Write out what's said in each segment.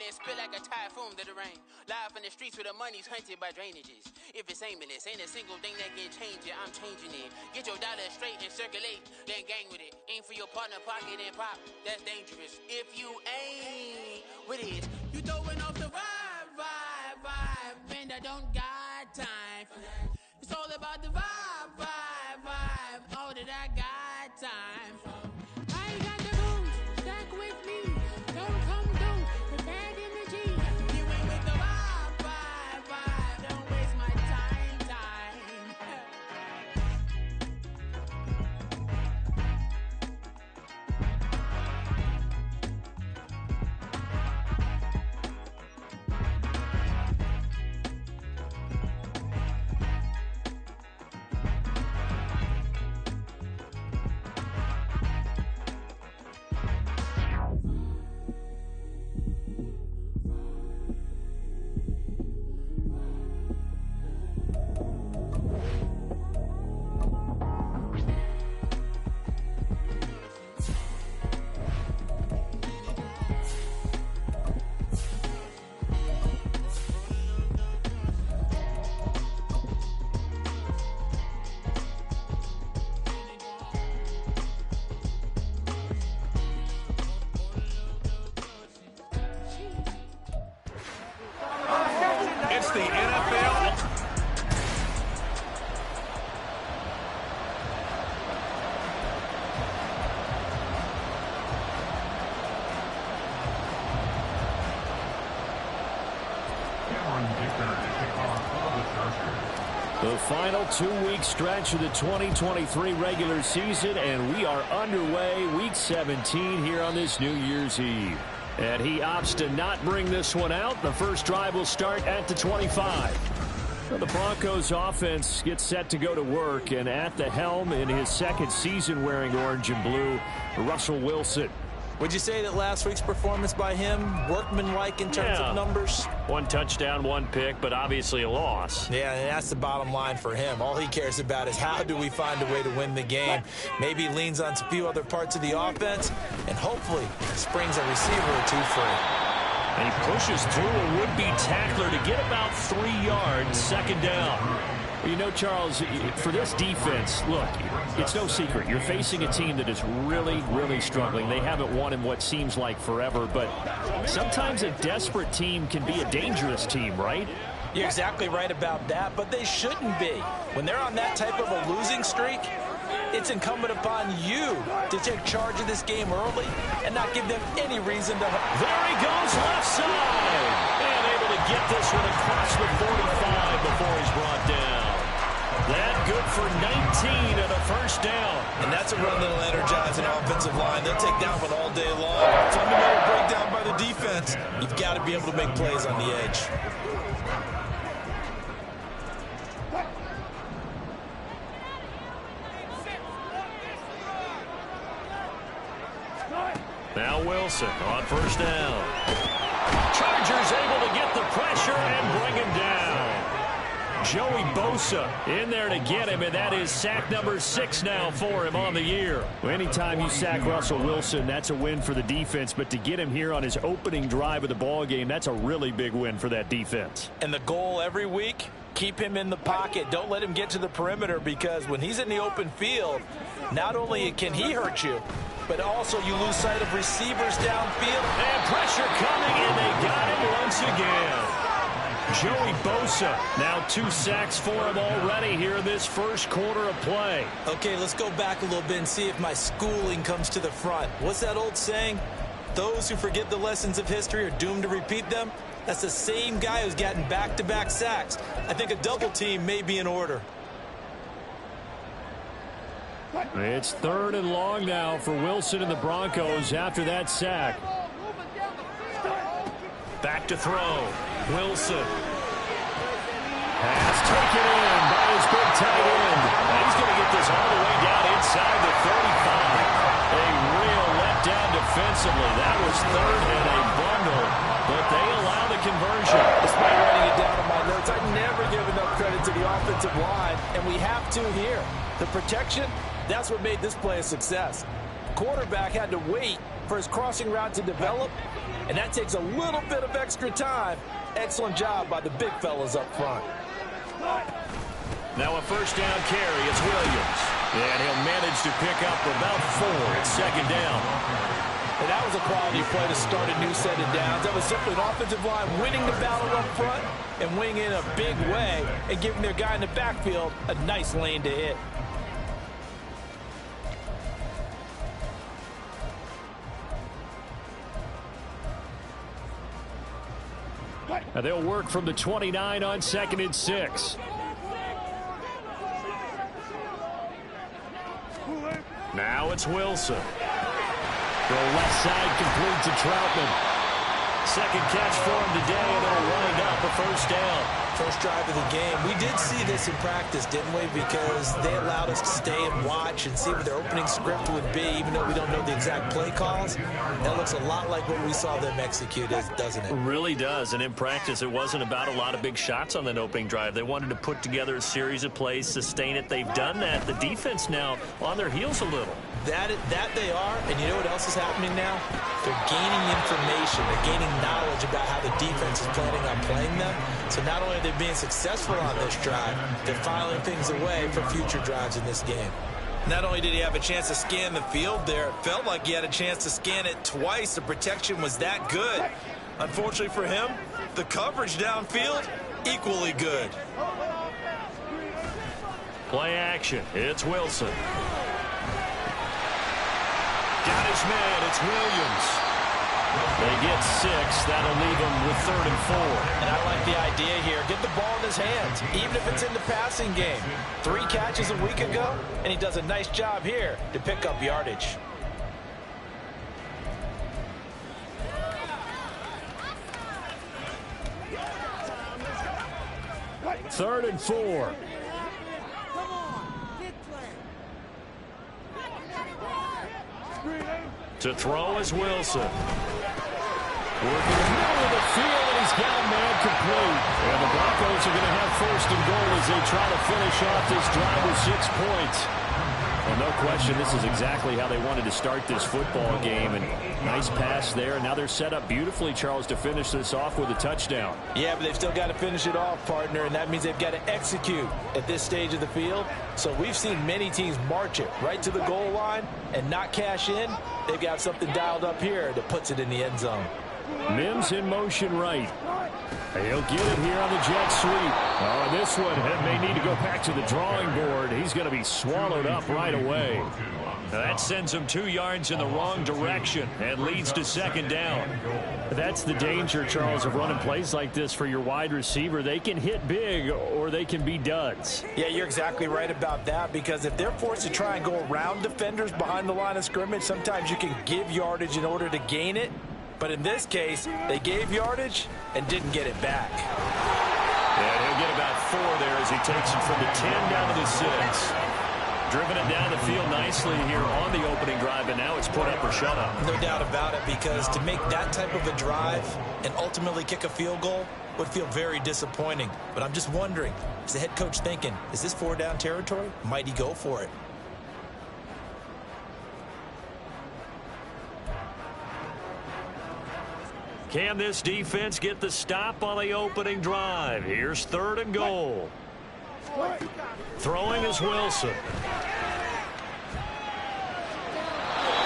then spit like a typhoon to the rain. Live in the streets where the money's hunted by drainages. If it's aimless, ain't a single thing that can change it. I'm changing it. Get your dollar straight and circulate, then gang with it. Aim for your partner pocket and pop. That's dangerous. If you ain't with it, you throwing off the vibe. And I don't got time for that. It's all about the vibe. All that I got time for. I ain't got the booze, stack with me. Don't come through with bad energy. You ain't with the vibe. Don't waste my time. It's the NFL. The final 2-week stretch of the 2023 regular season, and we are underway week 17 here on this New Year's Eve. And he opts to not bring this one out. The first drive will start at the 25. Well, the Broncos offense gets set to go to work, and at the helm in his second season wearing orange and blue, Russell Wilson. Would you say that last week's performance by him, workmanlike in terms of numbers? 1 touchdown, 1 pick, but obviously a loss. Yeah, and that's the bottom line for him. All he cares about is how do we find a way to win the game. Maybe leans on a few other parts of the offense, and hopefully springs a receiver or two free. And he pushes through a would-be tackler to get about 3 yards, second down. You know, Charles, for this defense, look, it's no secret. You're facing a team that is really, really struggling. They haven't won in what seems like forever, but sometimes a desperate team can be a dangerous team, right? You're exactly right about that, but they shouldn't be. When they're on that type of a losing streak, it's incumbent upon you to take charge of this game early and not give them any reason to... There he goes, left side! And able to get this one across the 45 before he's brought down. That good for 19 and a first down. And that's a run that'll energize an offensive line. They'll take that one all day long. Fundamental breakdown by the defense. You've got to be able to make plays on the edge. Now Wilson on first down. Chargers able to get the pressure and bring him down. Joey Bosa in there to get him, and that is sack number 6 now for him on the year. Well, anytime you sack Russell Wilson, that's a win for the defense, but to get him here on his opening drive of the ball game, that's a really big win for that defense. And the goal every week, keep him in the pocket. Don't let him get to the perimeter, because when he's in the open field, not only can he hurt you, but also you lose sight of receivers downfield. And pressure coming, and they got him once again. Joey Bosa, now 2 sacks for him already here in this first quarter of play. Okay, let's go back a little bit and see if my schooling comes to the front. What's that old saying? Those who forget the lessons of history are doomed to repeat them. That's the same guy who's gotten back-to-back sacks. I think a double team may be in order. It's 3rd and long now for Wilson and the Broncos after that sack. Back to throw. Wilson. Pass taken in by his big tight end. And he's going to get this all the way down inside the 35. A real letdown defensively. That was 3rd and a bundle, but they allow the conversion. Despite writing it down on my notes, I never give enough credit to the offensive line, and we have to here. The protection, that's what made this play a success. Quarterback had to wait for his crossing route to develop, and that takes a little bit of extra time. Excellent job by the big fellas up front. Now a first down carry. It's Williams. And he'll manage to pick up about 4. It's second down. And that was a quality play to start a new set of downs. That was simply an offensive line winning the battle up front and winning in a big way and giving their guy in the backfield a nice lane to hit. Now they'll work from the 29 on 2nd and 6. Now it's Wilson. The left side complete to Troutman. Second catch for him today, and they'll wind up a first down. First drive of the game. We did see this in practice, didn't we? Because they allowed us to stay and watch and see what their opening script would be, even though we don't know the exact play calls. That looks a lot like what we saw them execute, doesn't it? It really does, and in practice, it wasn't about a lot of big shots on that opening drive. They wanted to put together a series of plays, sustain it. They've done that. The defense now on their heels a little. That they are, and you know what else is happening now? They're gaining information. They're gaining knowledge about how the defense is planning on playing them. So not only are they being successful on this drive, they're filing things away for future drives in this game. Not only did he have a chance to scan the field there, it felt like he had a chance to scan it twice. The protection was that good. Unfortunately for him, the coverage downfield, equally good. Play action. It's Wilson. Got his man. It's Williams. They get 6. That'll leave him with 3rd and 4. And I like the idea here. Get the ball in his hands, even if it's in the passing game. 3 catches a week ago, and he does a nice job here to pick up yardage. Third and 4. To throw is Wilson. Working in the middle of the field, and he's got a man complete. And the Broncos are going to have 1st and goal as they try to finish off this drive with 6 points. Well, no question, this is exactly how they wanted to start this football game. And nice pass there. And now they're set up beautifully, Charles, to finish this off with a touchdown. Yeah, but they've still got to finish it off, partner, and that means they've got to execute at this stage of the field. So we've seen many teams march it right to the goal line and not cash in. They've got something dialed up here that puts it in the end zone. Mims in motion right. He'll get it here on the jet sweep. Oh, and this one may need to go back to the drawing board. He's going to be swallowed up right away. Now that sends him 2 yards in the wrong direction and leads to 2nd down. That's the danger, Charles, of running plays like this for your wide receiver. They can hit big or they can be duds. Yeah, you're exactly right about that, because if they're forced to try and go around defenders behind the line of scrimmage, sometimes you can give yardage in order to gain it. But in this case, they gave yardage and didn't get it back. And he'll get about 4 there as he takes it from the 10 down to the 6. Driven it down the field nicely here on the opening drive, and now it's put up or shut up. No doubt about it, because to make that type of a drive and ultimately kick a field goal would feel very disappointing. But I'm just wondering, is the head coach thinking, is this 4-down territory? Might he go for it? Can this defense get the stop on the opening drive? Here's 3rd and goal. Throwing is Wilson.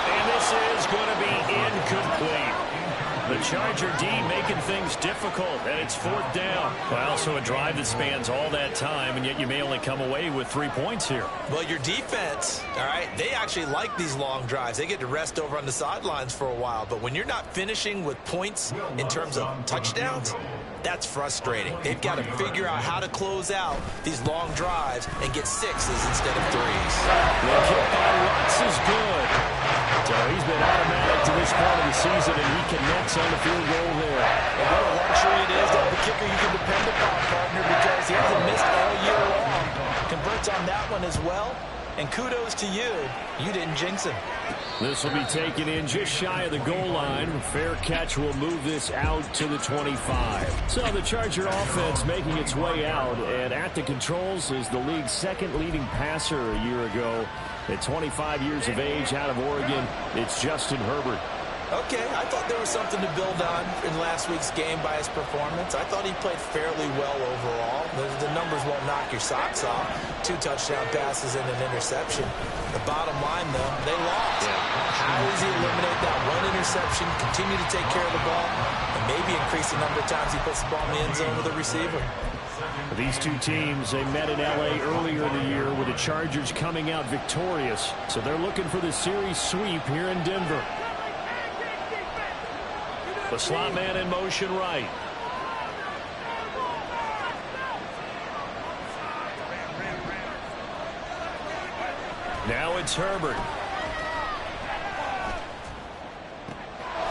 And this is going to be incomplete. The Charger D making things difficult, and it's 4th down. Well, so a drive that spans all that time, and yet you may only come away with 3 points here. Well, your defense, all right, they actually like these long drives. They get to rest over on the sidelines for a while. But when you're not finishing with points in terms of touchdowns, that's frustrating. They've got to figure out how to close out these long drives and get 6s instead of 3s. The kick by Lutz is good. So he's been automatic to this part of the season, and he connects on the field goal there. And what a luxury it is to have a kicker you can depend upon, partner, because he hasn't missed all year long. Converts on that one as well. And kudos to you. You didn't jinx him. This will be taken in just shy of the goal line. Fair catch will move this out to the 25. So the Charger offense making its way out, and at the controls is the league's 2nd leading passer a year ago. At 25 years of age out of Oregon, it's Justin Herbert. Okay, I thought there was something to build on in last week's game by his performance. I thought he played fairly well overall. The numbers won't knock your socks off. 2 touchdown passes and an interception. The bottom line, though, they lost. Yeah. How does he eliminate that 1 interception, continue to take care of the ball, and maybe increase the number of times he puts the ball in the end zone with a receiver? These two teams, they met in L.A. earlier in the year with the Chargers coming out victorious. So they're looking for the series sweep here in Denver. The slot man in motion right. Now it's Herbert.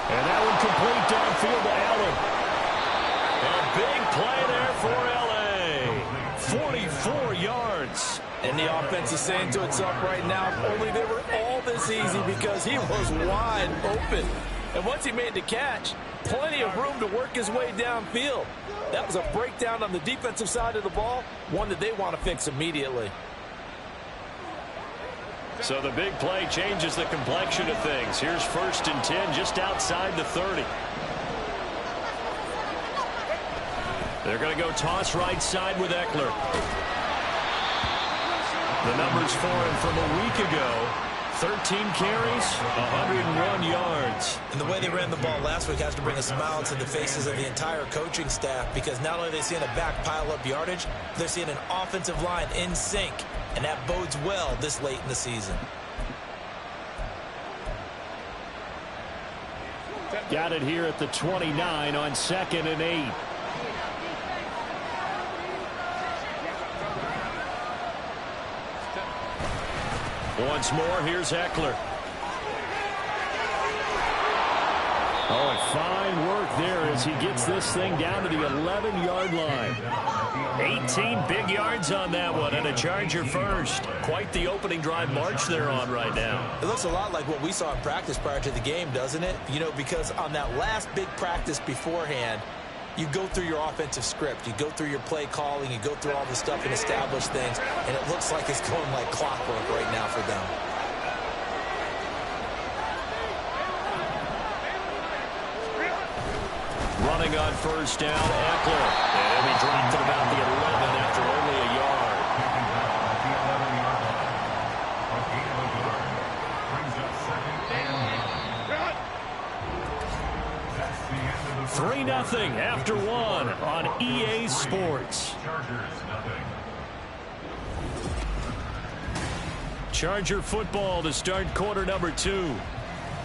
And that one complete downfield to Allen. A big play there for L.A. 44 yards. And the offense is saying to itself right now, if only they were all this easy, because he was wide open. And once he made the catch, plenty of room to work his way downfield. That was a breakdown on the defensive side of the ball, one that they want to fix immediately. So the big play changes the complexion of things. Here's 1st and 10 just outside the 30. They're going to go toss right side with Eckler. The numbers for him from a week ago. 13 carries, 101 yards. And the way they ran the ball last week has to bring a smile to the faces of the entire coaching staff, because not only are they seeing a back pile up yardage, they're seeing an offensive line in sync, and that bodes well this late in the season. Got it here at the 29 on 2nd and 8. Once more, here's Eckler. Oh, and fine work there as he gets this thing down to the 11-yard line. 18 big yards on that one, and a Charger first. Quite the opening drive march they're on right now. It looks a lot like what we saw in practice prior to the game, doesn't it? You know, because on that last big practice beforehand, you go through your offensive script, you go through your play calling, you go through all the stuff and establish things, and it looks like it's going like clockwork right now for them. Running on 1st down, Eckler. And he dropped at about the 11 after only a yard. 3-0 after 1 on EA Sports. Charger football to start quarter number 2,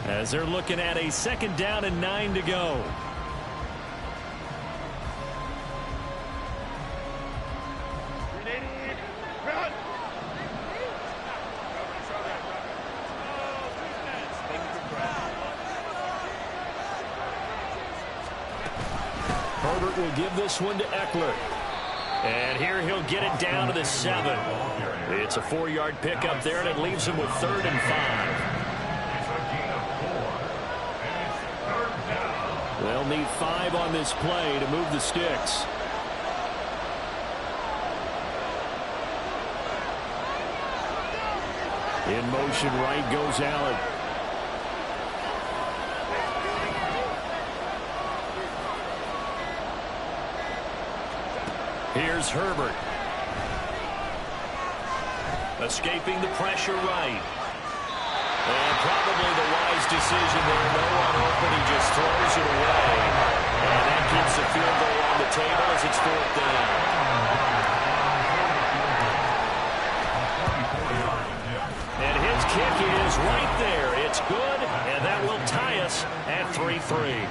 as they're looking at a 2nd down and 9 to go. Herbert will give this one to Eckler. And here he'll get it down to the 7. It's a 4-yard pickup there, and it leaves him with 3rd and 5. They'll need 5 on this play to move the sticks. In motion right goes Allen. Here's Herbert. Escaping the pressure right. And probably the wise decision there. No one open. He just throws it away. And that keeps the field goal on the table as it's 4th down. And his kick is right there. It's good, and that will tie us at 3-3.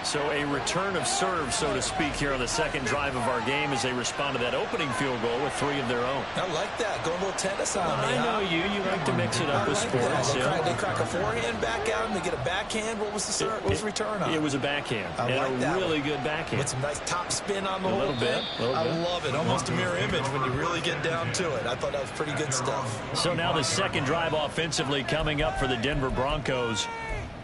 So a return of serve, so to speak, here on the 2nd drive of our game as they respond to that opening field goal with 3 of their own. I like that. Go a little tennis on me. I know you. You like to mix it up with sports. They crack a forehand back out and they get a backhand. What was the return on? It was a backhand. I like and a really good backhand. With some nice top spin on the whole bit. I love it. Almost a mirror image when you really get down to it. I thought that was pretty good stuff. So now the 2nd drive offensively coming up for the Denver Broncos.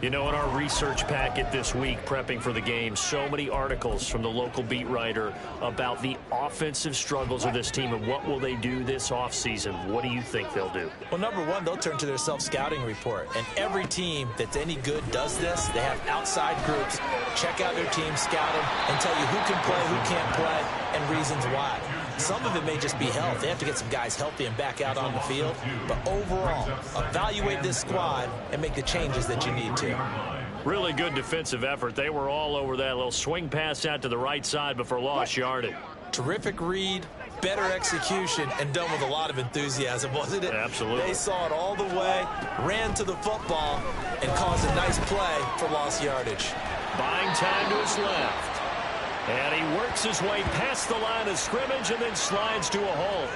You know, in our research packet this week, prepping for the game, so many articles from the local beat writer about the offensive struggles of this team and what will they do this offseason. What do you think they'll do? Well, number one, they'll turn to their self-scouting report. And every team that's any good does this. They have outside groups, check out their team, scout them, and tell you who can play, who can't play, and reasons why. Some of it may just be health. They have to get some guys healthy and back out on the field. But overall, evaluate this squad and make the changes that you need to. Really good defensive effort. They were all over that little swing pass out to the right side before lost yardage. Terrific read, better execution, and done with a lot of enthusiasm, wasn't it? Absolutely. They saw it all the way, ran to the football, and caused a nice play for lost yardage. Buying time to his left. And he works his way past the line of scrimmage and then slides to a hole.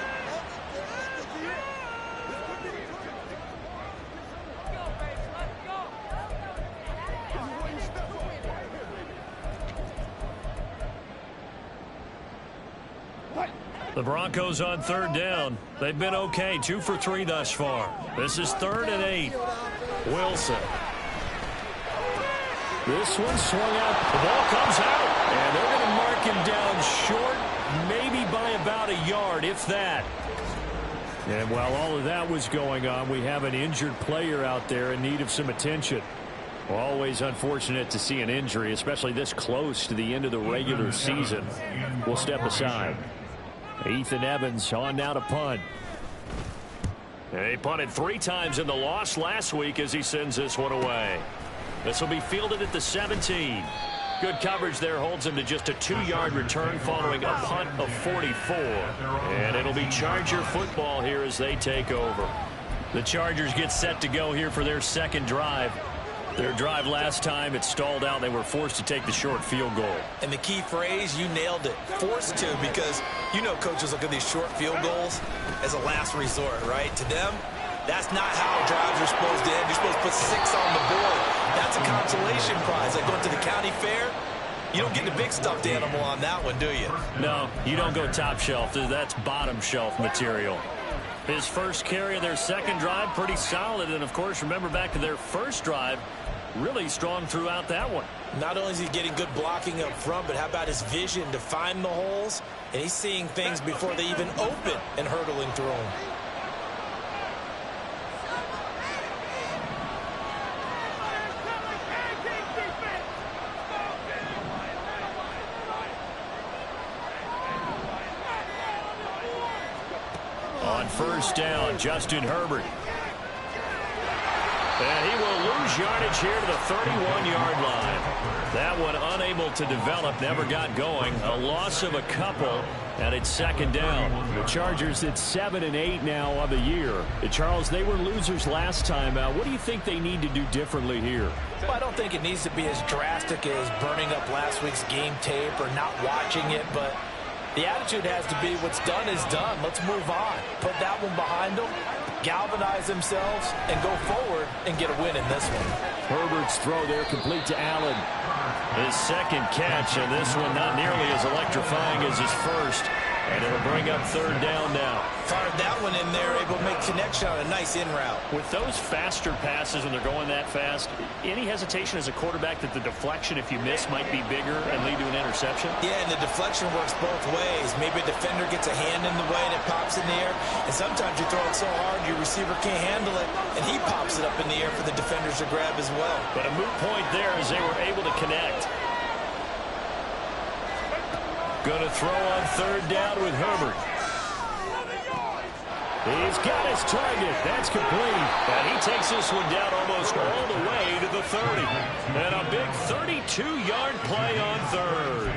The Broncos on third down. They've been okay, 2 for 3 thus far. This is 3rd and 8. Wilson. This one swung out. The ball comes out. And they're going to mark him down short, maybe by about a yard, if that. And while all of that was going on, we have an injured player out there in need of some attention. Always unfortunate to see an injury, especially this close to the end of the regular season. We'll step aside. Ethan Evans on now to punt. And he punted 3 times in the loss last week as he sends this one away. This will be fielded at the 17. Good coverage there holds him to just a 2-yard return following a punt of 44. And it'll be Charger football here as they take over. The Chargers get set to go here for their second drive. Their drive last time, it stalled out. They were forced to take the short field goal. And the key phrase, you nailed it, forced to, because you know coaches look at these short field goals as a last resort, right? To them, that's not how drives are supposed to end. You're supposed to put 6 on the board. That's a consolation prize. Like going to the county fair, you don't get the big stuffed animal on that one, do you? No, you don't go top shelf. That's bottom shelf material. His first carry of their second drive, pretty solid. And, of course, remember back to their first drive, really strong throughout that one. Not only is he getting good blocking up front, but how about his vision to find the holes? And he's seeing things before they even open and hurtling through them. On first down, Justin Herbert. And he will lose yardage here to the 31-yard line. That one unable to develop, never got going. A loss of a couple, and it's second down. The Chargers at 7 and 8 now on the year. Charles, they were losers last time out. What do you think they need to do differently here? Well, I don't think it needs to be as drastic as burning up last week's game tape or not watching it, but the attitude has to be what's done is done. Let's move on. Put that one behind them, galvanize themselves, and go forward and get a win in this one. Herbert's throw there complete to Allen. His second catch, and this one not nearly as electrifying as his first. And it'll bring up third down now. Fired that one in there, able to make connection on a nice in route. With those faster passes when they're going that fast, any hesitation as a quarterback that the deflection, if you miss, might be bigger and lead to an interception? Yeah, and the deflection works both ways. Maybe a defender gets a hand in the way and it pops in the air. And sometimes you throw it so hard your receiver can't handle it, and he pops it up in the air for the defenders to grab as well. But a moot point there as they were able to connect. Going to throw on third down with Herbert. He's got his target. That's complete. And he takes this one down almost all the way to the 30. And a big 32-yard play on third.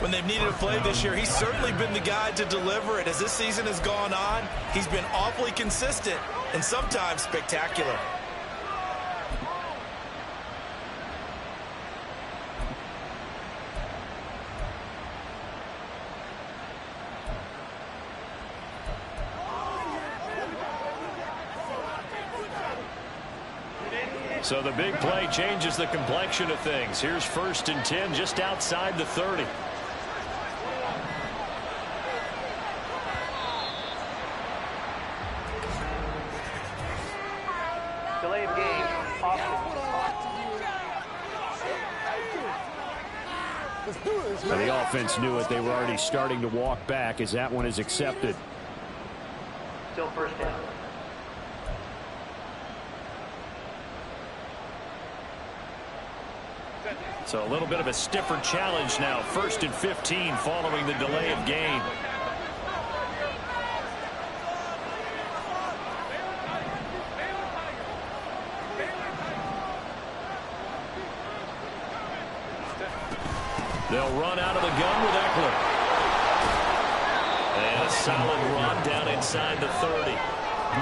When they've needed a play this year, he's certainly been the guy to deliver it. As this season has gone on, he's been awfully consistent and sometimes spectacular. So the big play changes the complexion of things. Here's 1st and 10 just outside the 30. Delay of game, Austin. So the offense knew it. They were already starting to walk back as that one is accepted. Still first down. So a little bit of a stiffer challenge now. 1st and 15 following the delay of game. They'll run out of the gun with Eckler. And a solid run down inside the 30.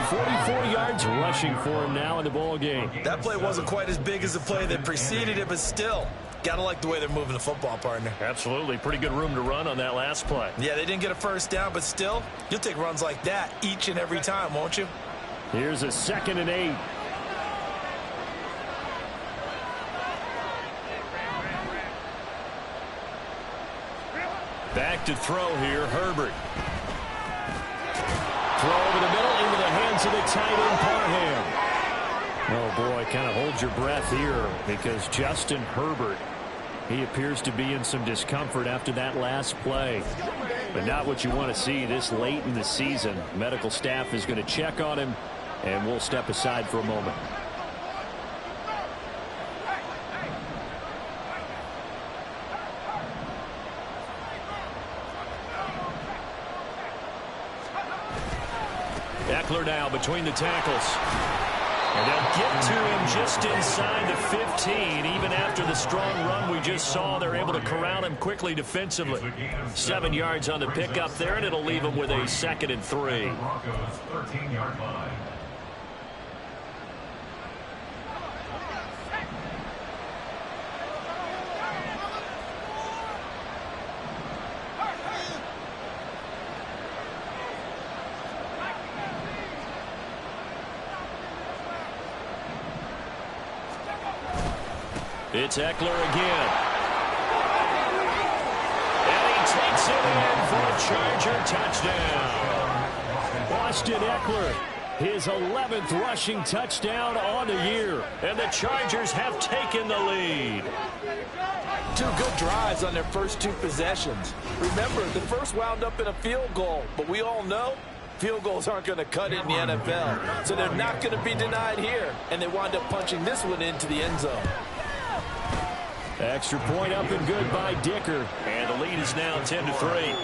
44 yards rushing for him now in the ball game. That play wasn't quite as big as the play that preceded it, but still, gotta like the way they're moving the football, partner. Absolutely. Pretty good room to run on that last play. Yeah, they didn't get a first down, but still, you'll take runs like that each and every time, won't you? Here's a 2nd and 8. Back to throw here, Herbert. Throw over the middle into the hands of the tight end, Parham. Oh, boy, kind of hold your breath here because Justin Herbert, he appears to be in some discomfort after that last play. But not what you want to see this late in the season. Medical staff is going to check on him, and we'll step aside for a moment. Eckler now between the tackles. And they'll get to him just inside the 15. Even after the strong run we just saw, they're able to corral him quickly defensively. 7 yards on the pickup there, and it'll leave him with a 2nd and 3. Broncos 13-yard line. It's Eckler again. And he takes it in for a Charger touchdown. Austin Eckler, his 11th rushing touchdown on the year. And the Chargers have taken the lead. 2 good drives on their first 2 possessions. Remember, the first wound up in a field goal, but we all know field goals aren't going to cut it in the NFL. So they're not going to be denied here. And they wind up punching this one into the end zone. Extra point up and good by Dicker. And the lead is now 10-3.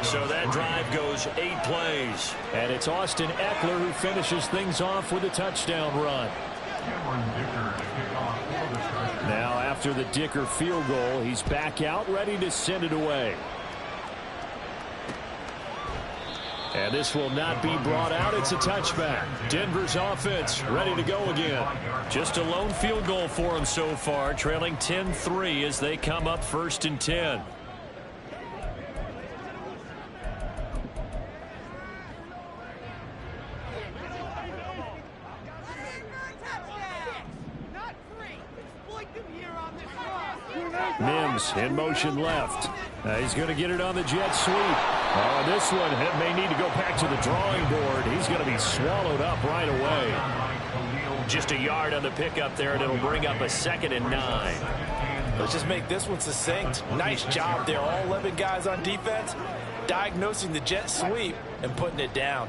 So that drive goes 8 plays. And it's Austin Eckler who finishes things off with a touchdown run. Now after the Dicker field goal, he's back out ready to send it away. And this will not be brought out. It's a touchback. Denver's offense ready to go again. Just a lone field goal for them so far, trailing 10-3 as they come up 1st and 10. Mims in motion left. He's going to get it on the jet sweep. Oh, this one may need to go back to the drawing board. He's going to be swallowed up right away. Just a yard on the pickup there, and it'll bring up a 2nd and 9. Let's just make this one succinct. Nice job there. All 11 guys on defense diagnosing the jet sweep and putting it down.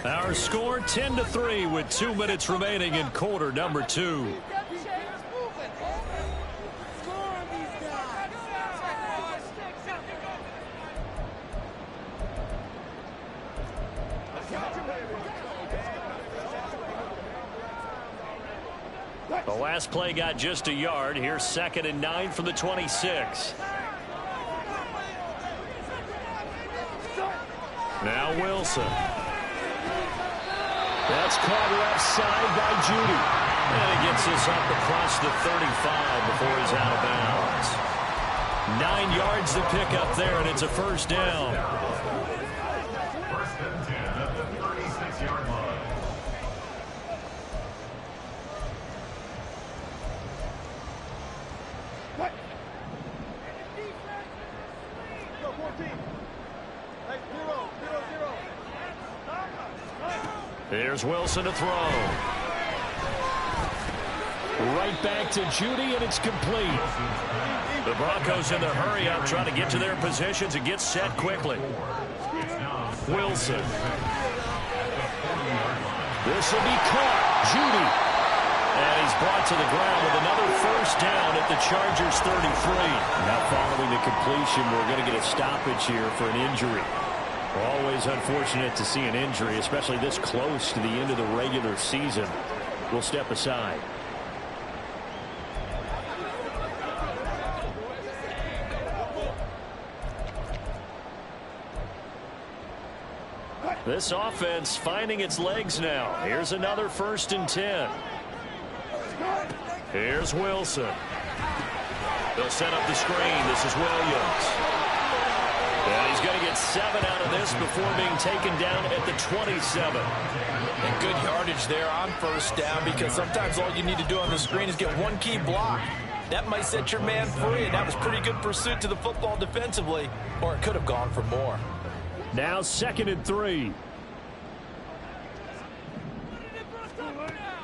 Our score 10-3 with 2 minutes remaining in quarter number 2. The last play got just a yard. Here's 2nd and 9 from the 26. Now Wilson. That's caught left side by Judy. And he gets this up across the 35 before he's out of bounds. 9 yards to pick up there, and it's a 1st down. 1st and 10 at the 36-yard line. Here's Wilson to throw. Right back to Judy, and it's complete. The Broncos in the hurry-up trying to get to their positions and get set quickly. Wilson. This will be caught. Judy. And he's brought to the ground with another first down at the Chargers 33. Now following the completion, we're going to get a stoppage here for an injury. Always unfortunate to see an injury, especially this close to the end of the regular season. We'll step aside. This offense finding its legs now. Here's another 1st and 10. Here's Wilson. They'll set up the screen. This is Williams. And he's going to get 7 out of this before being taken down at the 27. And good yardage there on 1st down, because sometimes all you need to do on the screen is get one key block. That might set your man free, and that was pretty good pursuit to the football defensively, or it could have gone for more. Now 2nd and 3.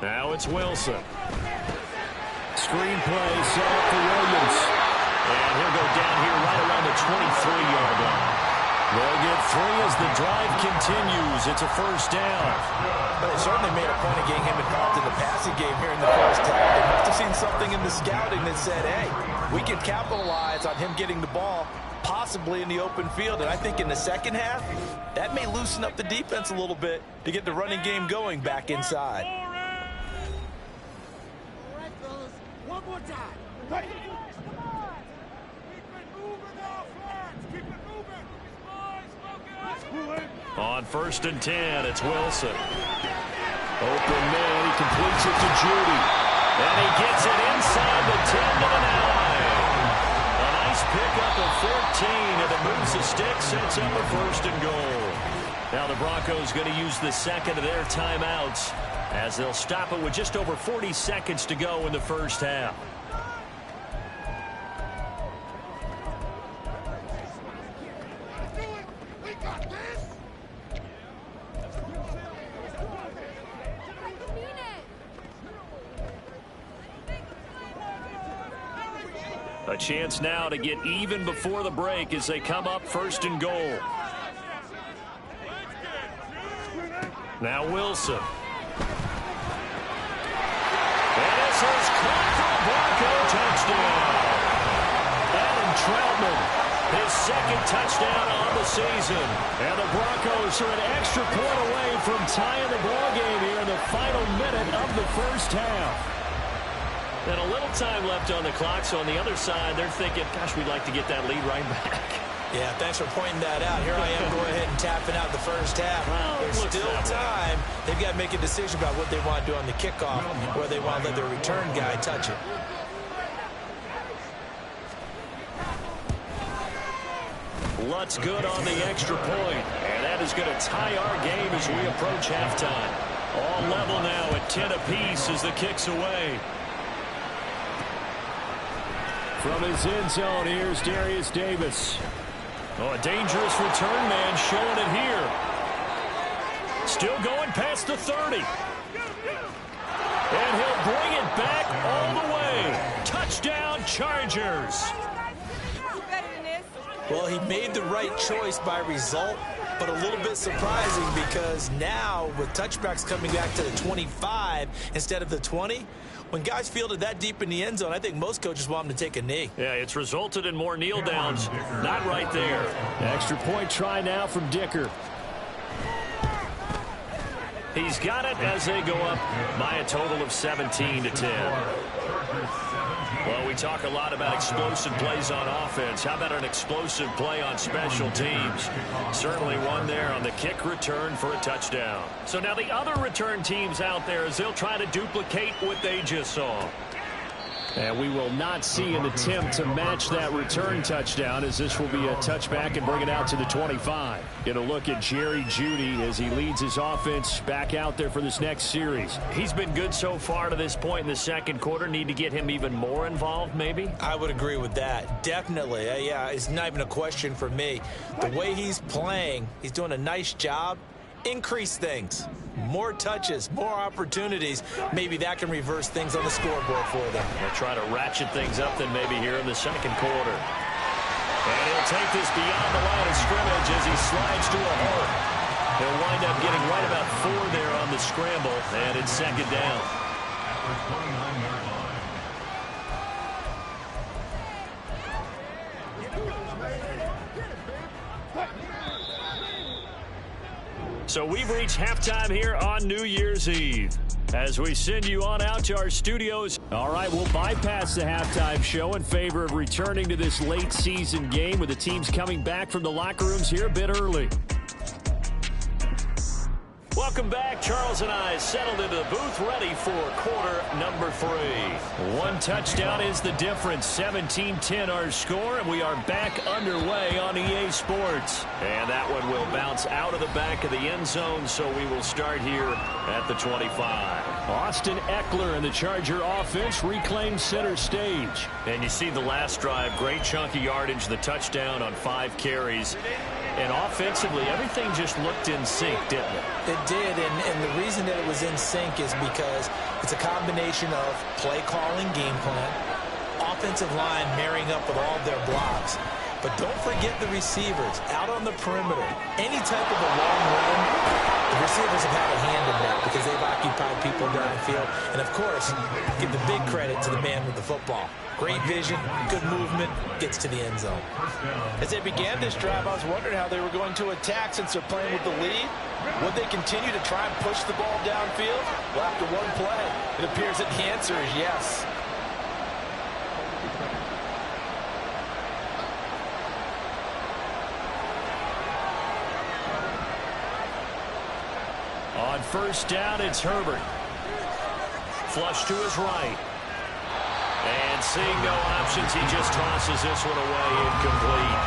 Now it's Wilson. Screen play set up for Williams. And he'll go down here right around the 23-yard line. They'll get 3 as the drive continues. It's a 1st down. But they certainly made a point of getting him involved in the passing game here in the 1st half. They must have seen something in the scouting that said, hey, we can capitalize on him getting the ball, possibly in the open field. And I think in the 2nd half, that may loosen up the defense a little bit to get the running game going back inside. All right, fellas. One more time. Right. Keep it moving now, fans. Keep it moving. On 1st and 10, it's Wilson. Open man, he completes it to Judy. And he gets it inside the 10 to the 9. A nice pickup of 14, and it moves the stick, sets up a 1st and goal. Now the Broncos going to use the 2nd of their timeouts as they'll stop it with just over 40 seconds to go in the 1st half. A chance now to get even before the break as they come up 1st and goal. Now Wilson. And this is caught for a Bronco touchdown. Adam Troutman, his 2nd touchdown on the season. And the Broncos are an extra point away from tying the ball game here in the final minute of the 1st half. And a little time left on the clock, so on the other side, they're thinking, gosh, we'd like to get that lead right back. Yeah, thanks for pointing that out. Here I am going ahead and tapping out the 1st half. Well, there's still time. They've got to make a decision about what they want to do on the kickoff, where they want to let their return guy touch it. Lutz good on the extra point, and that is going to tie our game as we approach halftime. All level now at 10 apiece as the kick's away. From his end zone, here's Darius Davis. Oh, a dangerous return man showing it here. Still going past the 30. And he'll bring it back all the way. Touchdown, Chargers. Well, he made the right choice by result, but a little bit surprising because now with touchbacks coming back to the 25 instead of the 20, when guys fielded that deep in the end zone, I think most coaches want them to take a knee. Yeah, it's resulted in more kneel downs. Not right there. Extra point try now from Dicker. He's got it as they go up by a total of 17 to 10. Well, we talk a lot about explosive plays on offense. How about an explosive play on special teams? Certainly one there on the kick return for a touchdown. So now the other return teams out there as they'll try to duplicate what they just saw. And we will not see an attempt to match that return touchdown as this will be a touchback and bring it out to the 25. Get a look at Jerry Jeudy as he leads his offense back out there for this next series. He's been good so far to this point in the 2nd quarter. Need to get him even more involved, maybe? I would agree with that. Definitely. Yeah, it's not even a question for me. The way he's playing, he's doing a nice job. increase things. More touches, more opportunities. Maybe that can reverse things on the scoreboard for them. They'll try to ratchet things up then maybe here in the second quarter. And he'll take this beyond the line of scrimmage as he slides to a hole. He'll wind up getting right about 4 there on the scramble, and it's second down. At the 29-yard line. So we've reached halftime here on New Year's Eve. As we send you on out to our studios. All right, we'll bypass the halftime show in favor of returning to this late season game with the teams coming back from the locker rooms here a bit early. Welcome back. Charles and I settled into the booth ready for quarter number 3. 1 touchdown is the difference. 17-10 our score, and we are back underway on EA Sports. And that one will bounce out of the back of the end zone, so we will start here at the 25. Austin Eckler and the Charger offense reclaim center stage. And you see the last drive, great chunk of yardage, the touchdown on 5 carries. And offensively, everything just looked in sync, didn't it? It did, and the reason that it was in sync is because it's a combination of play calling, game plan, offensive line marrying up with all of their blocks. But don't forget the receivers out on the perimeter. Any type of a long run, the receivers have had a hand in that because they've occupied people downfield. And, of course, give the big credit to the man with the football. Great vision, good movement, gets to the end zone. As they began this drive, I was wondering how they were going to attack since they're playing with the lead. Would they continue to try and push the ball downfield? Well, after one play, it appears that the answer is yes. On first down, it's Herbert. Flush to his right. And seeing no options, he just tosses this one away, incomplete.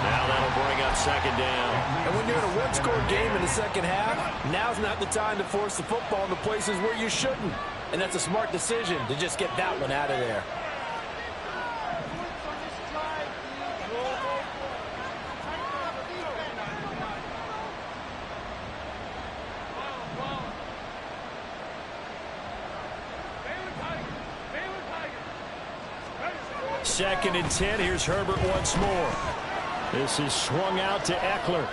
Now that'll bring up second down. And when you're in a one-score game in the second half, now's not the time to force the football into places where you shouldn't. And that's a smart decision to just get that one out of there. Second and 10. Here's Herbert once more. This is swung out to Eckler.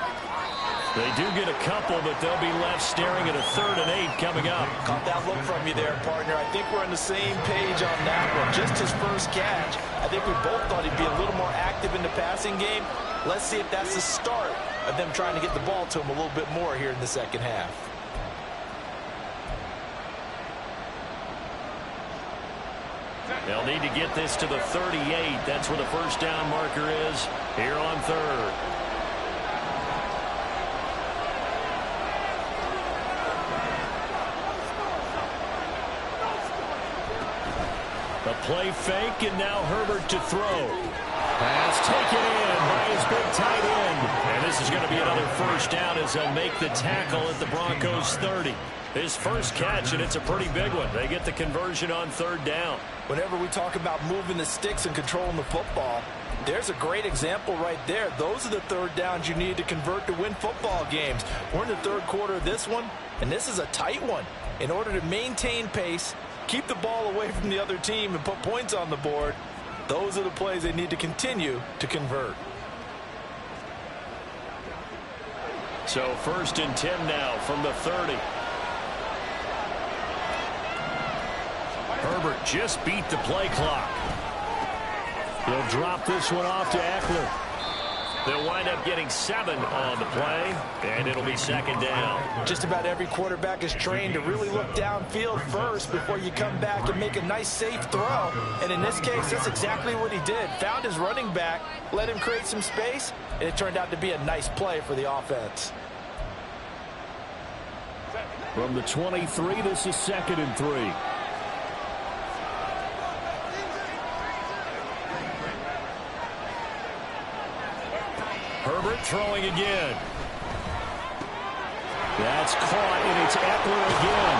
They do get a couple, but they'll be left staring at a 3rd and 8 coming up. Caught that look from you there, partner. I think we're on the same page on that one. Just his first catch. I think we both thought he'd be a little more active in the passing game. Let's see if that's the start of them trying to get the ball to him a little bit more here in the second half. They'll need to get this to the 38. That's where the first down marker is here on 3rd. The play fake, and now Herbert to throw. Pass taken in by his big tight end. And this is going to be another first down as they'll make the tackle at the Broncos 30. His first catch, and it's a pretty big one. They get the conversion on 3rd down. Whenever we talk about moving the sticks and controlling the football, there's a great example right there. Those are the 3rd downs you need to convert to win football games. We're in the 3rd quarter of this one, and this is a tight one. In order to maintain pace, keep the ball away from the other team, and put points on the board, those are the plays they need to continue to convert. So 1st and 10 now from the 30. Herbert just beat the play clock. He'll drop this one off to Eckler. They'll wind up getting 7 on the play, and it'll be second down. Just about every quarterback is trained to really look downfield first before you come back and make a nice, safe throw. And in this case, that's exactly what he did. Found his running back, let him create some space, and it turned out to be a nice play for the offense. From the 23, this is 2nd and 3. Herbert throwing again. That's caught, and it's Eckler again.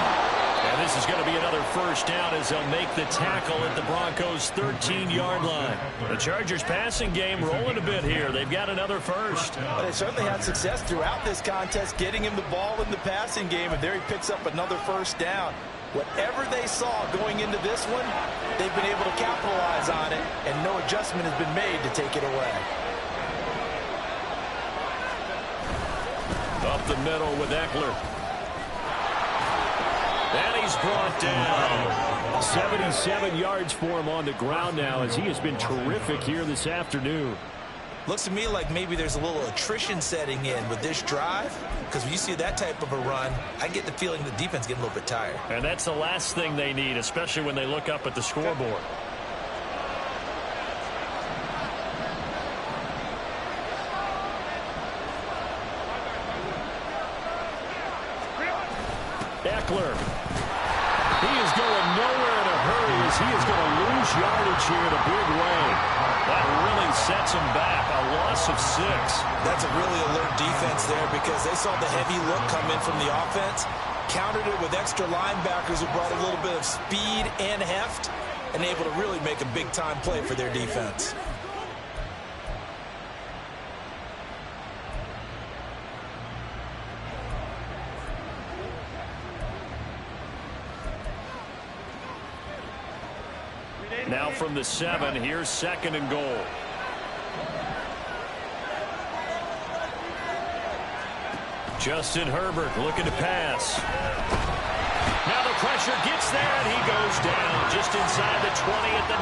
And this this is going to be another first down as they'll make the tackle at the Broncos' 13-yard line. The Chargers' passing game rolling a bit here. They've got another first. Well, they certainly had success throughout this contest getting him the ball in the passing game, and there he picks up another first down. Whatever they saw going into this one, they've been able to capitalize on it, and no adjustment has been made to take it away. Up the middle with Eckler. And he's brought down. 77 yards for him on the ground now as he has been terrific here this afternoon. Looks to me like maybe there's a little attrition setting in with this drive, because when you see that type of a run, I get the feeling the defense getting a little bit tired. And that's the last thing they need, especially when they look up at the scoreboard. Eckler. He is going nowhere in a hurry as he is going to lose yardage here in a big way. That really sets him back. A loss of 6. That's a really alert defense there because they saw the heavy look come in from the offense, countered it with extra linebackers who brought a little bit of speed and heft, and able to really make a big-time play for their defense. Now from the 7, here's 2nd and goal. Justin Herbert looking to pass. Now the pressure gets there, and he goes down just inside the 20 at the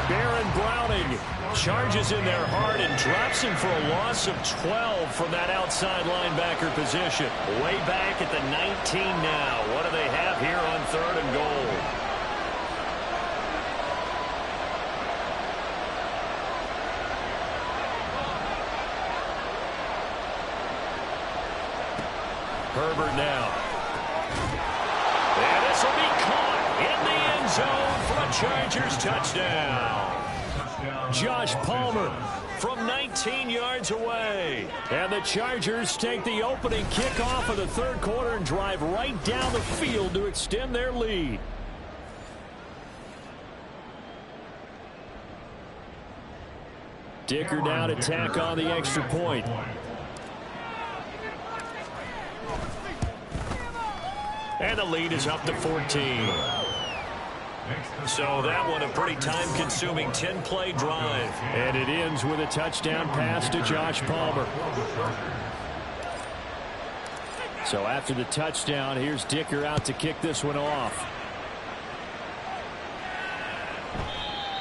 19. Baron Browning charges in there hard and drops him for a loss of 12 from that outside linebacker position. Way back at the 19 now. What do they have here on 3rd and goal? Herbert now. And this will be caught in the end zone for a Chargers touchdown. Josh Palmer from 19 yards away. And the Chargers take the opening kickoff of the 3rd quarter and drive right down the field to extend their lead. Dicker now to tack on the extra point. And the lead is up to 14. So that one a pretty time-consuming 10-play drive. And it ends with a touchdown pass to Josh Palmer. So after the touchdown, here's Dicker out to kick this one off.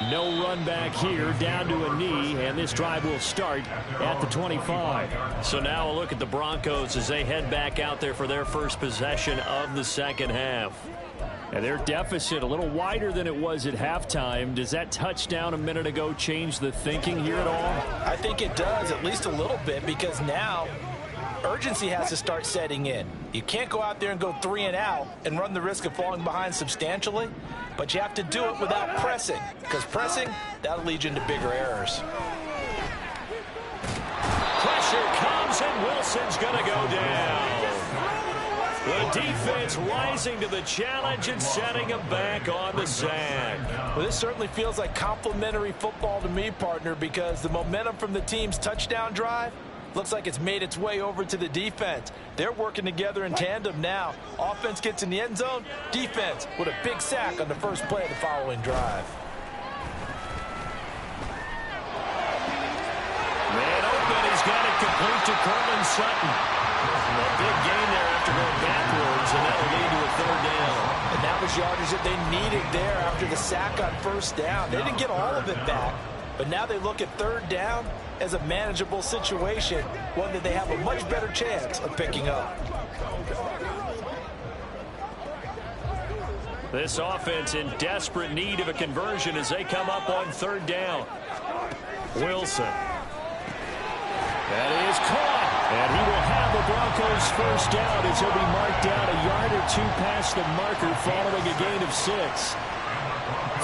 No run back here, down to a knee, and this drive will start at the 25. So now a look at the Broncos as they head back out there for their first possession of the 2nd half. And their deficit a little wider than it was at halftime. Does that touchdown a minute ago change the thinking here at all? I think it does, at least a little bit, because now urgency has to start setting in. You can't go out there and go 3 and out and run the risk of falling behind substantially, but you have to do it without pressing, because pressing, that'll lead you into bigger errors. Pressure comes, and Wilson's going to go down. The defense rising to the challenge and setting him back on the sack. Well, this certainly feels like complimentary football to me, partner, because the momentum from the team's touchdown drive looks like it's made its way over to the defense. They're working together in tandem now. Offense gets in the end zone. Defense with a big sack on the first play of the following drive. Man open, he's got it complete to Cortland Sutton. A big gain there after going backwards, and that'll lead to a 3rd down. And that was yardage that they needed there after the sack on 1st down. They didn't get all of it back, but now they look at 3rd down as a manageable situation, one that they have a much better chance of picking up. This offense in desperate need of a conversion as they come up on 3rd down. Wilson. That is caught. And he will have the Broncos first down as he'll be marked down a yard or 2 past the marker following a gain of 6.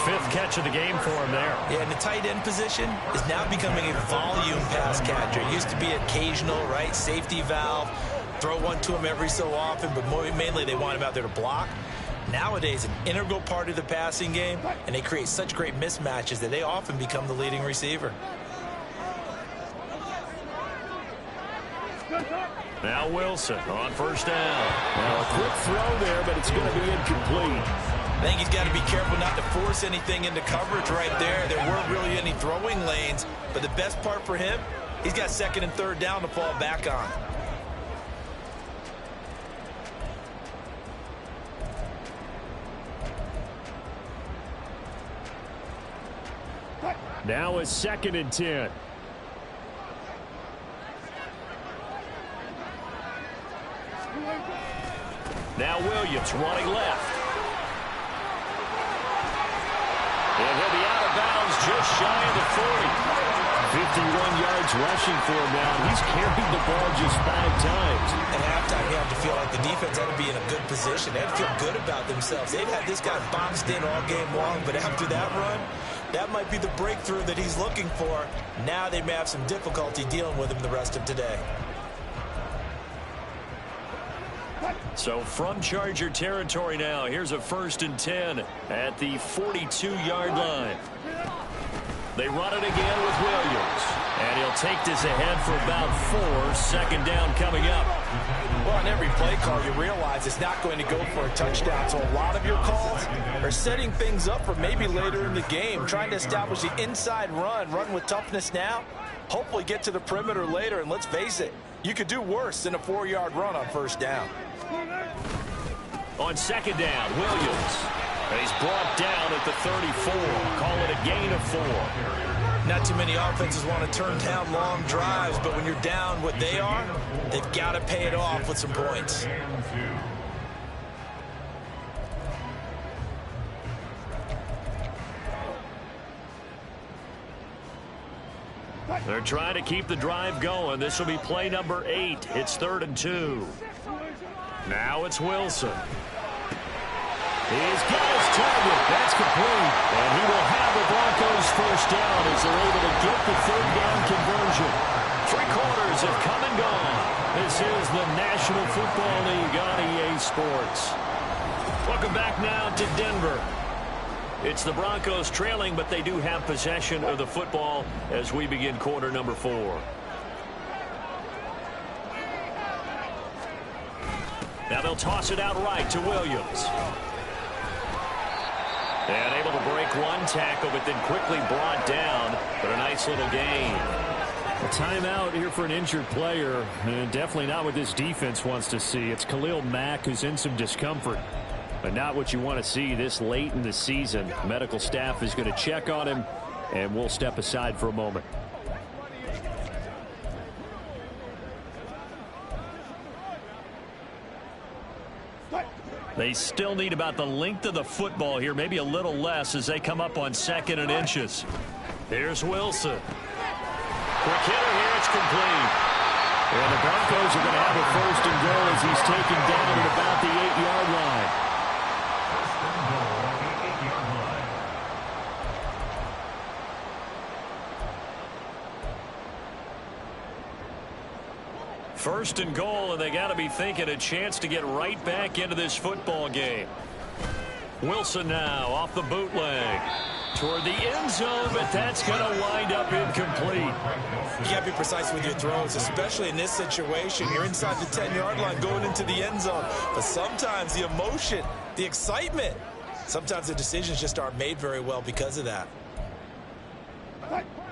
5th catch of the game for him there. Yeah, and the tight end position is now becoming a volume pass catcher. It used to be occasional, right? Safety valve. throw one to him every so often, but mainly they want him out there to block. Nowadays, an integral part of the passing game, and they create such great mismatches that they often become the leading receiver. Now Wilson on first down. Well, a quick throw there, but it's going to be incomplete. I think he's got to be careful not to force anything into coverage right there. There weren't really any throwing lanes, but the best part for him, he's got second and third down to fall back on. Now it's 2nd and 10. Now Williams running left. And he'll be out of bounds just shy of the 40. 51 yards rushing for him now. He's carried the ball just 5 times. At halftime, you have to feel like the defense had to be in a good position. They had to feel good about themselves. They've had this guy boxed in all game long, but after that run, that might be the breakthrough that he's looking for. Now they may have some difficulty dealing with him the rest of today. So from Charger territory now, here's a 1st and 10 at the 42-yard line. They run it again with Williams. And he'll take this ahead for about 4. Second down coming up. Well, on every play call, you realize it's not going to go for a touchdown. So a lot of your calls are setting things up for maybe later in the game, trying to establish the inside run with toughness now, hopefully get to the perimeter later. And let's face it, you could do worse than a 4-yard run on first down. On second down, Williams. And he's brought down at the 34. Call it a gain of 4. Not too many offenses want to turn down long drives, but when you're down what they are, they've got to pay it off with some points. They're trying to keep the drive going. This will be play number 8. It's 3rd and 2. Now it's Wilson. He's got his target. That's complete. And he will have the Broncos first down as they're able to get the 3rd down conversion. 3 quarters have come and gone. This is the National Football League on EA Sports. Welcome back now to Denver. It's the Broncos trailing, but they do have possession of the football as we begin quarter number 4. Now they'll toss it out right to Williams. And able to break one tackle, but then quickly brought down. But a nice little gain. A timeout here for an injured player, and definitely not what this defense wants to see. It's Khalil Mack who's in some discomfort, but not what you want to see this late in the season. Medical staff is going to check on him, and we'll step aside for a moment. They still need about the length of the football here, maybe a little less as they come up on 2nd and inches. Here's Wilson. Quick hitter here, it's complete. And the Broncos are going to have a 1st and goal as he's taken down at about the 8-yard line. First and goal, and they got to be thinking a chance to get right back into this football game. Wilson now off the bootleg toward the end zone, but that's going to wind up incomplete. You got to be precise with your throws, especially in this situation. You're inside the 10-yard line going into the end zone. But sometimes the emotion, the excitement, sometimes the decisions just aren't made very well because of that.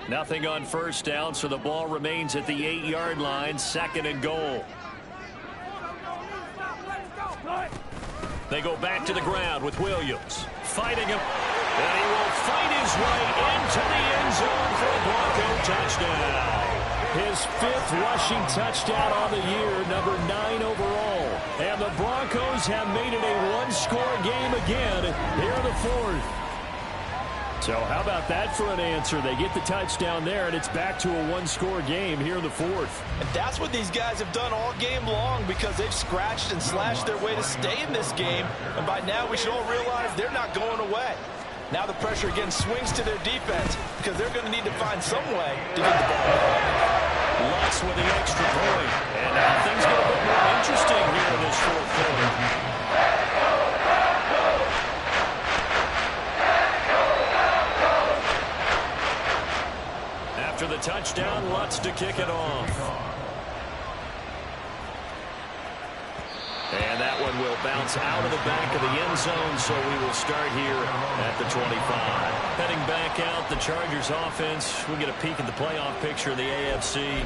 Nothing on first down, so the ball remains at the 8-yard line, 2nd and goal. They go back to the ground with Williams. Fighting him. And he will fight his way into the end zone for a Bronco touchdown. His 5th rushing touchdown on the year, number 9 overall. And the Broncos have made it a 1-score game again here in the 4th. So how about that for an answer? They get the touchdown there, and it's back to a 1-score game here in the 4th. And that's what these guys have done all game long because they've scratched and slashed their way to stay in this game. And by now, we should all realize they're not going away. Now the pressure again swings to their defense because they're going to need to find some way to get the ball. Lutz with the extra point. And now things get a bit more kick it off. And that one will bounce out of the back of the end zone, so we will start here at the 25. Heading back out, the Chargers offense. We'll get a peek at the playoff picture of the AFC.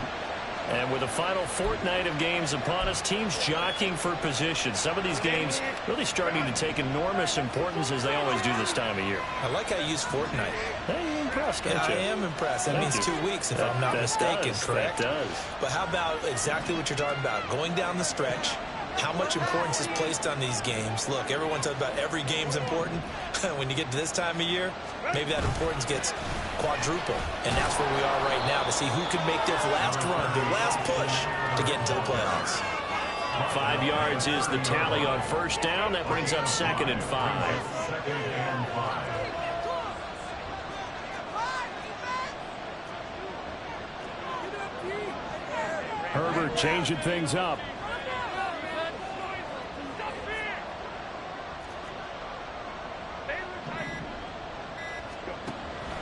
And with the final fortnight of games upon us, teams jockeying for position. Some of these games really starting to take enormous importance, as they always do this time of year. I like how you use fortnight. Hey, you're impressed, don't you? I am impressed. That means 2 weeks, if I'm not mistaken, correct? That does. But how about exactly what you're talking about? Going down the stretch, how much importance is placed on these games? Look, everyone talks about every game's important. When you get to this time of year, maybe that importance gets quadruple. And that's where we are right now, to see who can make their last run, their last push to get into the playoffs. 5 yards is the tally on first down. That brings up 2nd and 5. Herbert changing things up.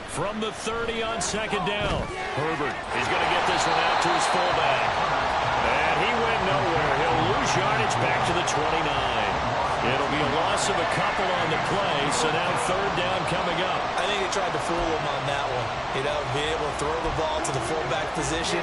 From the 30 on 2nd down. Herbert is going to get this one out to his fullback. And he went nowhere. He'll lose yardage back to the 29. It'll be a loss of a couple on the play, so now 3rd down coming up. I think they tried to fool him on that one. You know, be able to throw the ball to the fullback position.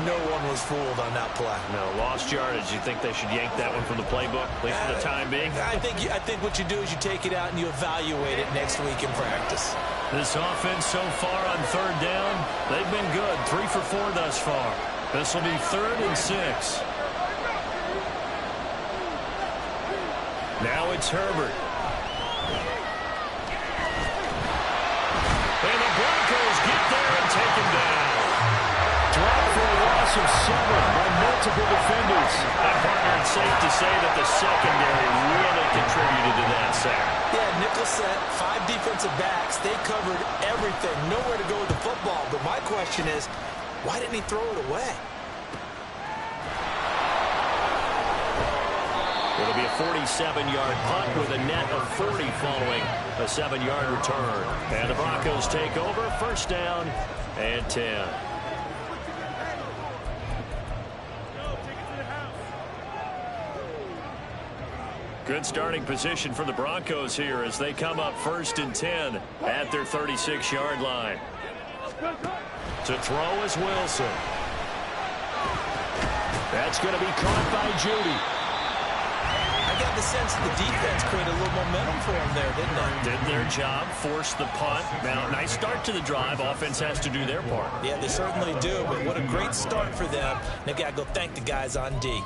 No one was fooled on that play. No, lost yardage. You think they should yank that one from the playbook, at least for the time being? I think what you do is you take it out and you evaluate it next week in practice. This offense so far on 3rd down, they've been good. 3 for 4 thus far. This will be 3rd and 6. Now it's Herbert. And the Broncos get there and take him down. Drop for a loss of 7 by multiple defenders. And partner, it's safe to say that the secondary really contributed to that sack. Yeah, nickel set, 5 defensive backs. They covered everything. Nowhere to go with the football. But my question is, why didn't he throw it away? It'll be a 47-yard punt with a net of 40 following a 7-yard return. And the Broncos take over. 1st down and 10. Good starting position for the Broncos here as they come up 1st and 10 at their 36-yard line. To throw is Wilson. That's going to be caught by Judy. I got the sense that the defense created a little momentum for them there, didn't they? Did their job, forced the punt. Now, nice start to the drive. Offense has to do their part. Yeah, they certainly do, but what a great start for them. They've got to go thank the guys on D.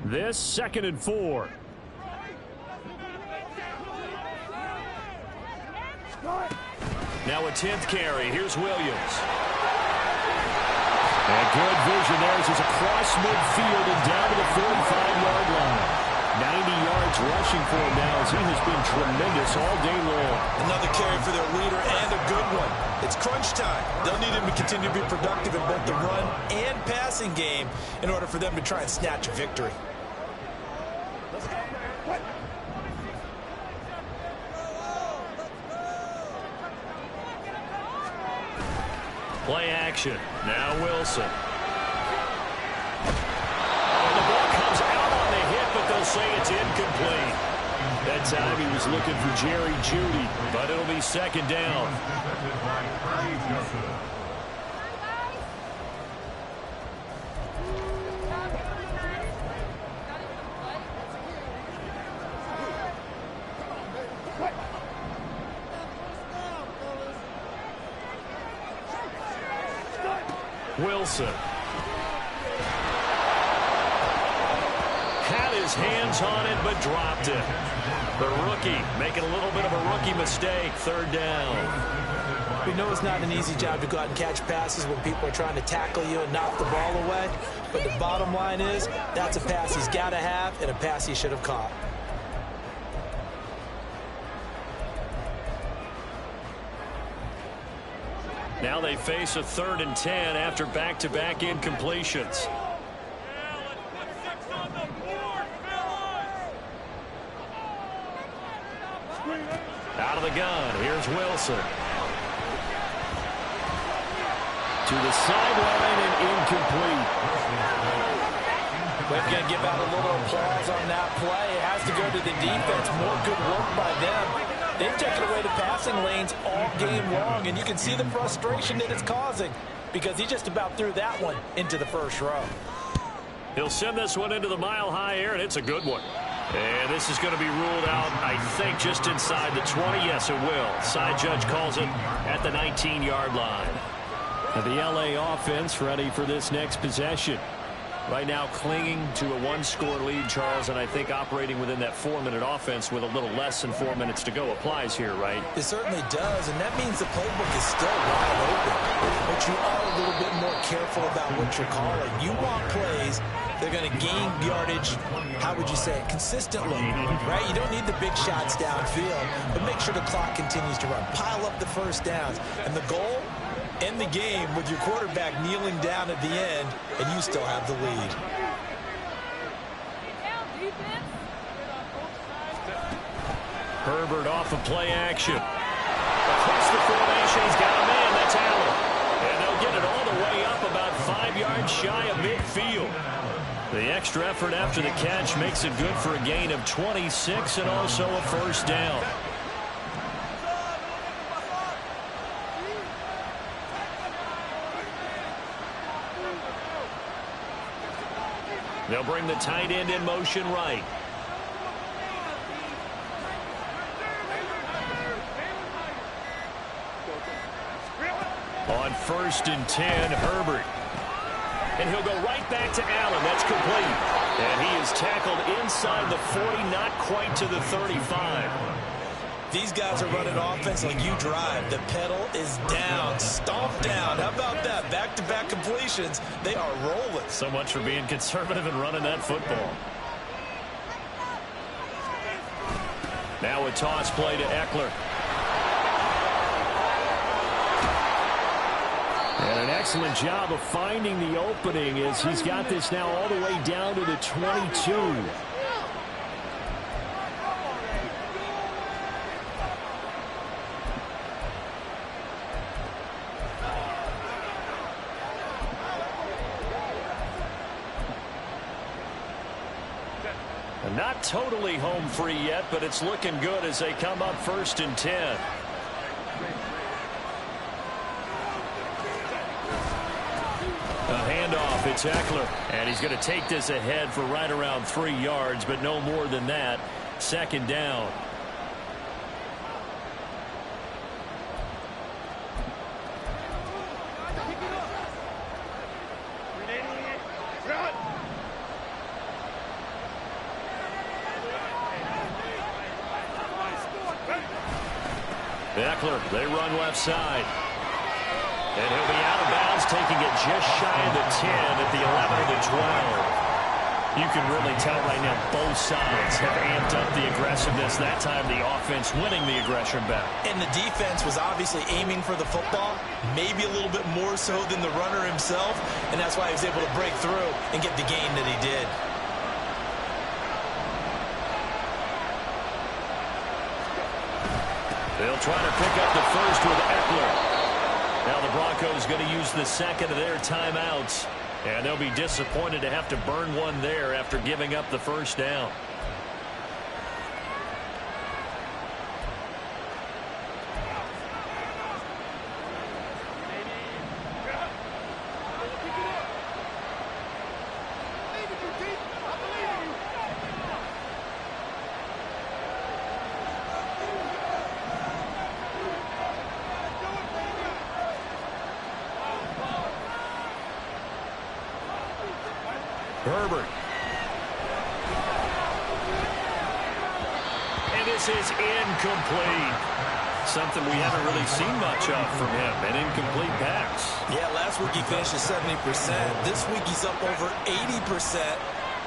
This 2nd and 4. Now a 10th carry. Here's Williams. And good vision there as he's across midfield and down to the 45-yard line. 90 yards rushing for him now as he has been tremendous all day long. Another carry for their leader and a good one. It's crunch time. They'll need him to continue to be productive in both the run and passing game in order for them to try and snatch a victory. Play action. Now Wilson. And the ball comes out on the hit, but they'll say it's incomplete. That time he was looking for Jerry Judy. But it'll be 2nd down. Wilson had his hands on it but dropped it. The rookie making a little bit of a rookie mistake. 3rd down. We know it's not an easy job to go out and catch passes when people are trying to tackle you and knock the ball away. But the bottom line is that's a pass he's got to have and a pass he should have caught. Now they face a 3rd and 10 after back-to-back incompletions. of the gun. Here's Wilson. To the sideline and incomplete. We're going to give out a little applause on that play. It has to go to the defense. More good work by them. They've taken away the passing lanes all game long, and you can see the frustration that it's causing because he just about threw that one into the first row. He'll send this one into the mile-high air, and it's a good one. And this is going to be ruled out, I think, just inside the 20. Yes, it will. Side judge calls it at the 19-yard line. And the L.A. offense ready for this next possession. Right now clinging to a one-score lead, Charles, and I think operating within that 4-minute offense with a little less than 4 minutes to go applies here, right? It certainly does, and that means the playbook is still wide open. But you are a little bit more careful about what you're calling. You want plays that are going to gain yardage, how would you say it, consistently, right? You don't need the big shots downfield, but make sure the clock continues to run. Pile up the first downs, and the goal? End the game with your quarterback kneeling down at the end, and you still have the lead. Herbert off of play action. Across the formation, he's got a man. That's Allen. And they'll get it all the way up about 5 yards shy of midfield. The extra effort after the catch makes it good for a gain of 26 and also a first down. They'll bring the tight end in motion right. On 1st and 10, Herbert. And he'll go right back to Allen. That's complete. And he is tackled inside the 40, not quite to the 35. These guys are running offense like you drive. The pedal is down, stomp down. How about that? Back-to-back completions. They are rolling. So much for being conservative and running that football. Now a toss play to Eckler. And an excellent job of finding the opening as he's got this now all the way down to the 22. Not totally home free yet, but it's looking good as they come up 1st and 10. A handoff, it's Eckler, and he's going to take this ahead for right around 3 yards, but no more than that. 2nd down. Eckler, they run left side. And he'll be out of bounds, taking it just shy of the 10 at the 11 of the 12. You can really tell right now both sides have amped up the aggressiveness. That time the offense winning the aggression back. And the defense was obviously aiming for the football, maybe a little bit more so than the runner himself, and that's why he was able to break through and get the gain that he did. They'll try to pick up the first with Eckler. Now the Broncos going to use the second of their timeouts. And they'll be disappointed to have to burn one there after giving up the first down. Herbert. And this is incomplete. Something we haven't really seen much of from him, an incomplete pass. Yeah, last week he finished at 70%. This week he's up over 80%.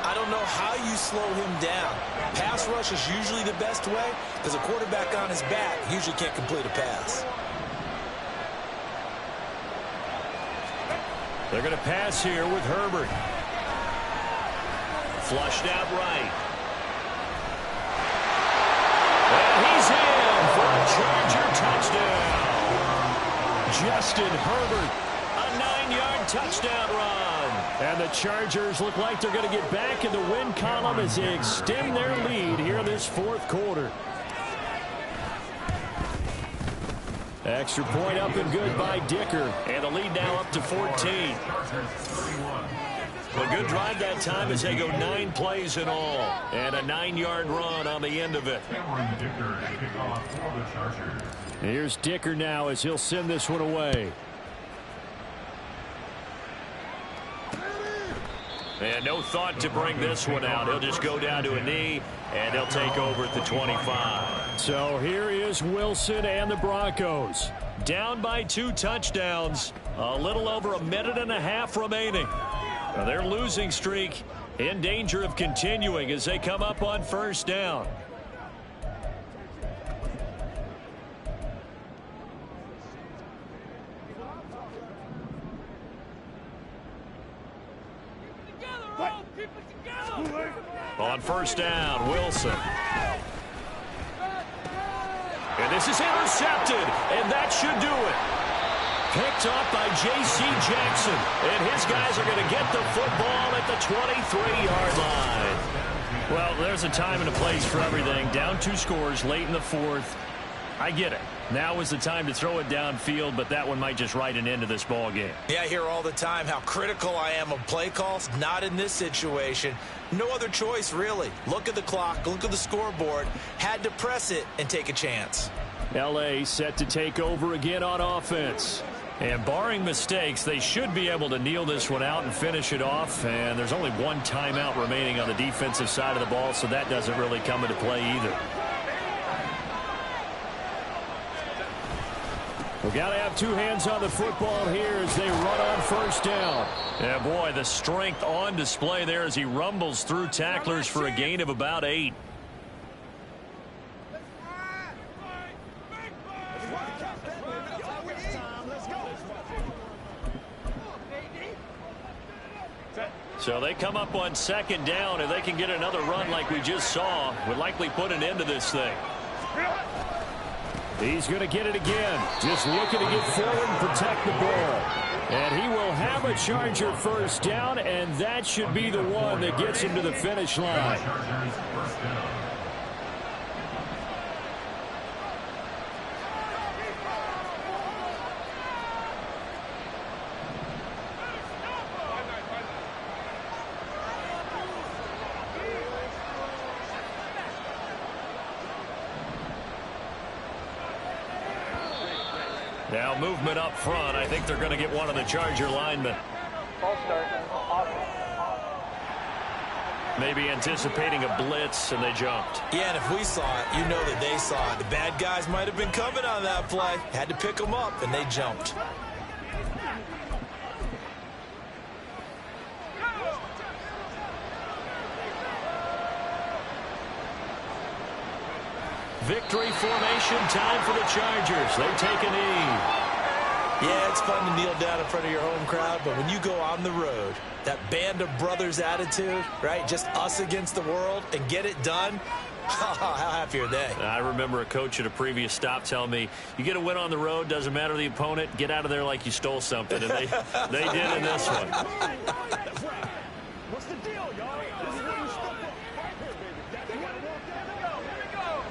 I don't know how you slow him down. Pass rush is usually the best way because a quarterback on his back usually can't complete a pass. They're going to pass here with Herbert. Flushed out right. And he's in for a Justin Herbert. A 9-yard touchdown run. And the Chargers look like they're going to get back in the win column as they extend their lead here in this fourth quarter. Extra point up and good by Dicker. And the lead now up to 14. A good drive that time as they go 9 plays in all. And a 9-yard run on the end of it. Here's Dicker now as he'll send this one away. And no thought to bring this one out. He'll just go down to a knee, and he'll take over at the 25. So here is Wilson and the Broncos. Down by 2 touchdowns. A little over a minute and a half remaining. Now their losing streak in danger of continuing as they come up on first down. On first down, Wilson. And this is intercepted, and that should do it. Picked up by J.C. Jackson, and his guys are going to get the football at the 23-yard line. Well, there's a time and a place for everything. Down 2 scores late in the fourth. I get it. Now is the time to throw it downfield, but that one might just write an end to this ball game. Yeah, I hear all the time how critical I am of play calls. Not in this situation. No other choice, really. Look at the clock. Look at the scoreboard. Had to press it and take a chance. L.A. set to take over again on offense. And barring mistakes, they should be able to kneel this one out and finish it off. And there's only 1 timeout remaining on the defensive side of the ball, so that doesn't really come into play either. We've got to have 2 hands on the football here as they run on first down. Yeah, boy, the strength on display there as he rumbles through tacklers for a gain of about 8. So they come up on second down, and they can get another run like we just saw. Would likely put an end to this thing. He's going to get it again. Just looking to get forward and protect the ball. And he will have a Charger first down, and that should be the one that gets him to the finish line. Now movement up front. I think they're going to get one of the Charger linemen. Maybe anticipating a blitz, and they jumped. Yeah, and if we saw it, you know that they saw it. The bad guys might have been coming on that play. Had to pick them up, and they jumped. Victory formation time for the Chargers. They take a knee. Yeah, it's fun to kneel down in front of your home crowd, but when you go on the road, that band of brothers attitude, right? Just us against the world and get it done. How happy are they? I remember a coach at a previous stop telling me, you get a win on the road, doesn't matter the opponent, get out of there like you stole something. And they did in this one. What's the deal, y'all? This is where you step up. Right here, baby. That's the way to walk down. Here we go.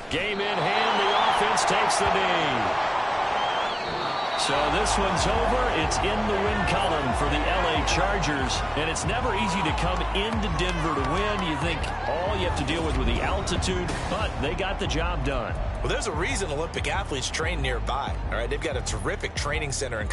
Game in hand, the offense takes the knee. So this one's over. It's in the win column for the L.A. Chargers. And it's never easy to come into Denver to win. You think all you have to deal with the altitude, but they got the job done. Well, there's a reason Olympic athletes train nearby. All right, they've got a terrific training center in